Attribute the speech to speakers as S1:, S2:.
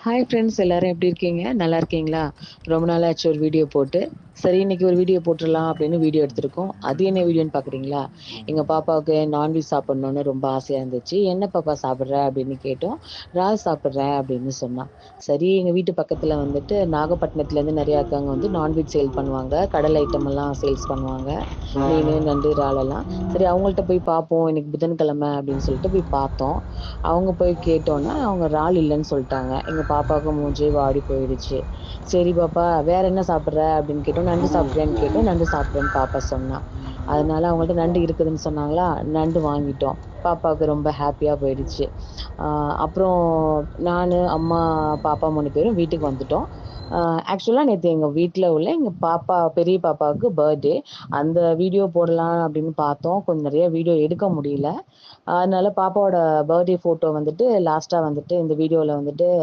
S1: Hi friends எல்லாரும் எப்படி இருக்கீங்க? நல்லா இருக்கீங்களா? ரொம்ப நாள் ஆச்சு ஒரு வீடியோ போட்டு. சரி இன்னைக்கு ஒரு வீடியோ போட்டுறலாம் அப்படின்னு வீடியோ எடுத்திருக்கோம். அது என்ன வீடியோன்னு பார்க்குறீங்களா? எங்க பாப்பாவுக்கு நான்வெஜ் சாப்பிடணும்னு ரொம்ப ஆசையா இருந்துச்சு. "என்ன பாப்பா சாப்பிடுற?" அப்படின்னு கேட்டோம். "இறால் சாப்பிடுறேன்" அப்படின்னு சொன்னா. சரி எங்க வீட்டு பக்கத்துல வந்துட்டு நாகப்பட்டினத்துலேருந்து நெறைய அக்காங்க வந்து நான்வெஜ் சேல் பண்ணுவாங்க. கடல் ஐட்டம் எல்லாம் சேல்ஸ் பண்ணுவாங்க. மீனு, நண்டு, இறாலெல்லாம். சரி அவங்கள்ட்ட போய் பார்ப்போம். இன்னைக்கு புதன்கிழமை அப்படின்னு சொல்லிட்டு போய் பார்த்தோம். அவங்க போய் கேட்டோன்னே, அவங்க இறால் இல்லன்னு சொல்ட்டாங்க. எங்க பாப்பாவுக்கு மூஞ்சே வாடி போயிடுச்சு. "சரி பாப்பா, வேற என்ன சாப்பிடுற?" அப்படின்னு கேட்டோம். "நண்டு சாப்பிடுறியான்னு?" கேட்டோம். "நண்டு சாப்பிடுறேன்னு" பாப்பா சொன்னா. அதனால அவங்கள்ட்ட நண்டு இருக்குதுன்னு சொன்னாங்களா, நண்டு வாங்கிட்டோம். பாப்பாவுக்கு ரொம்ப ஹேப்பியா போயிடுச்சு. அ அப்புறம் நானு, அம்மா, பாப்பா 3 பேரும் வீட்டுக்கு வந்துட்டோம். அ ஆக்சுவலா நேத்து எங்க வீட்ல உள்ள எங்க பாப்பா பெரிய பாப்பாவுக்கு பர்த்டே. அந்த வீடியோ போடலாம் அப்படின்னு பார்த்தோம். கொஞ்சம் நெறைய வீடியோ எடுக்க முடியல. அதனால பாப்பாவோட பர்த்டே ஃபோட்டோ வந்துட்டு லாஸ்ட்டா வந்துட்டு இந்த வீடியோல வந்துட்டு